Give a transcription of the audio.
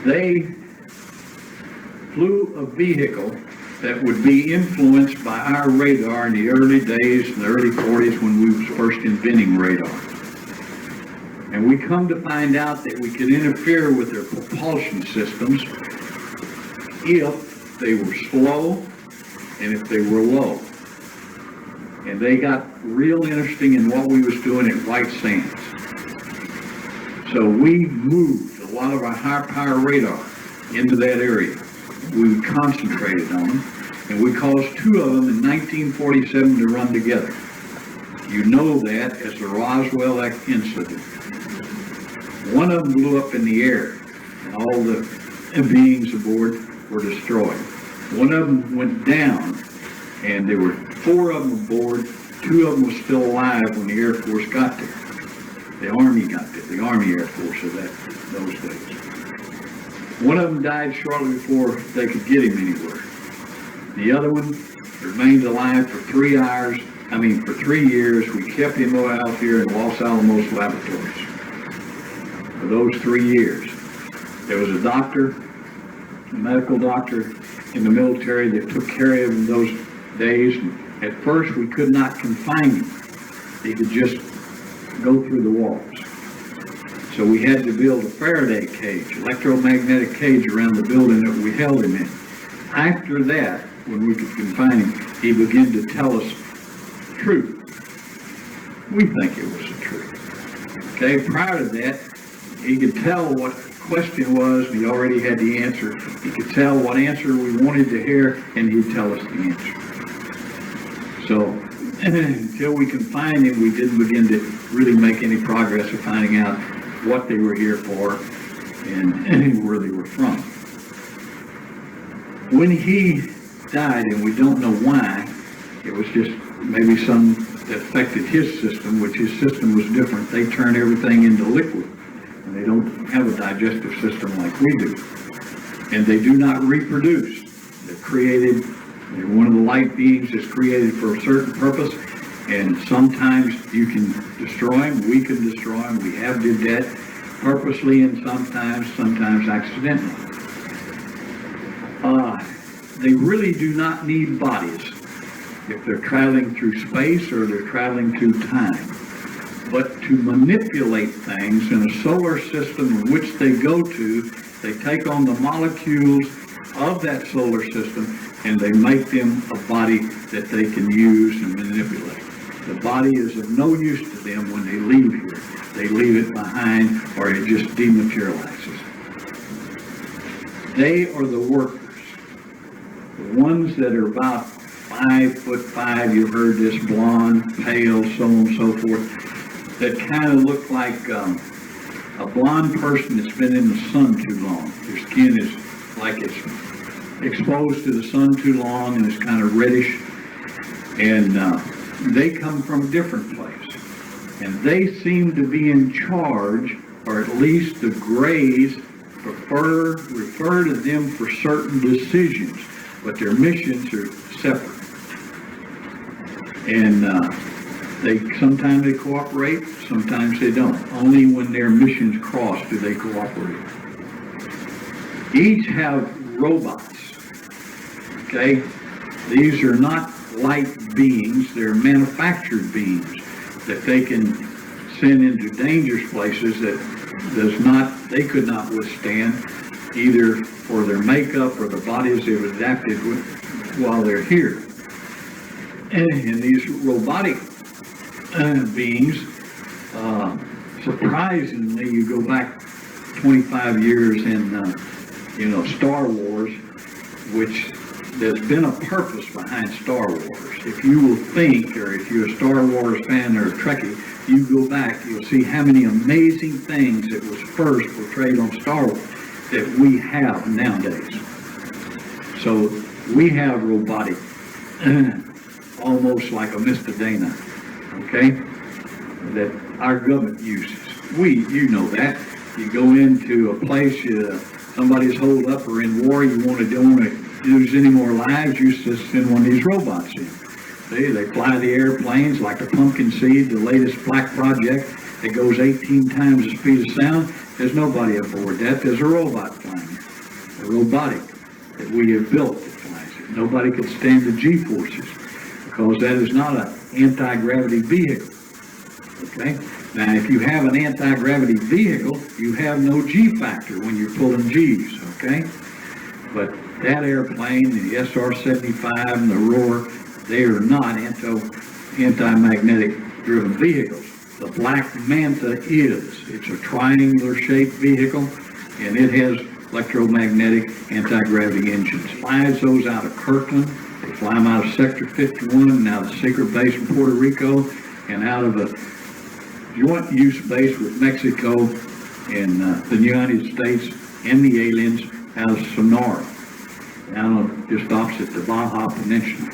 They flew a vehicle that would be influenced by our radar in the early days, in the early 40s when we was first inventing radar. And we come to find out that we could interfere with their propulsion systems if they were slow and if they were low. And they got real interesting in what we was doing at White Sands. So we moved a lot of our high power radar into that area. We concentrated on them, and we caused two of them in 1947 to run together. You know that as the Roswell incident. One of them blew up in the air, and all the beings aboard were destroyed. One of them went down, and there were 4 of them aboard. 2 of them were still alive when the Air Force got there. The Army got there, the Army Air Force of those days. One of them died shortly before they could get him anywhere. The other one remained alive for 3 years. We kept him out here in Los Alamos laboratories for those 3 years. There was a doctor, a medical doctor in the military that took care of him those days. At first, we could not confine him. He could just go through the walls. So we had to build a Faraday cage, electromagnetic cage around the building that we held him in. After that, when we could confine him, he began to tell us truth. We think it was the truth. Okay, prior to that, he could tell what the question was, and he already had the answer. He could tell what answer we wanted to hear, and he'd tell us the answer. So until we confined him, we didn't begin to really make any progress of finding out what they were here for and where they were from. When he died, and we don't know why, it was just maybe some that affected his system, which his system was different. They turn everything into liquid, and they don't have a digestive system like we do. And they do not reproduce. They're one of the light beings that's created for a certain purpose, and sometimes you can destroy them, we can destroy them, we have did that purposely and sometimes accidentally. They really do not need bodies if they're traveling through space or they're traveling through time. But to manipulate things in a solar system in which they go to, they take on the molecules of that solar system and they make them a body that they can use and manipulate. The body is of no use to them when they leave here. They leave it behind or it just dematerializes. They are the workers. The ones that are about 5'5", you've heard this, blonde, pale, so on and so forth, that kind of look like a blonde person that's been in the sun too long. Their skin is like it's exposed to the sun too long and it's kind of reddish. And they come from a different place. And they seem to be in charge, or at least the Greys refer to them for certain decisions, but their missions are separate. And sometimes they cooperate, sometimes they don't. Only when their missions cross do they cooperate. Each have robots, okay? These are not light beings, they're manufactured beings that they can send into dangerous places that they could not withstand, either for their makeup or the bodies they've adapted with while they're here. And these robotic beings, surprisingly, you go back 25 years in, Star Wars, which there's been a purpose behind Star Wars. If you will think, or if you're a Star Wars fan or a Trekkie, you go back, you'll see how many amazing things that was first portrayed on Star Wars that we have nowadays. So we have robotic, almost like a Mr. Dana, okay, that our government uses. You know that. You go into a place, somebody's holed up or in war, you don't want to lose any more lives, you just send one of these robots in. See, they fly the airplanes like the Pumpkin Seed, the latest black project that goes 18 times the speed of sound. There's nobody aboard that. There's a robot flying it, a robotic that we have built that flies it. Nobody could stand the G-forces because that is not an anti-gravity vehicle. Okay? Now, if you have an anti-gravity vehicle, you have no G-factor when you're pulling G's, okay? But that airplane, the SR-75 and the Roar, they are not anti-magnetic driven vehicles. The Black Manta is. It's a triangular shaped vehicle, and it has electromagnetic anti-gravity engines. Flies those out of Kirtland. They fly them out of Sector 51 and out of the Secret Base in Puerto Rico and out of a joint use base with Mexico and the United States and the aliens out of Sonora, down just opposite the Baja Peninsula.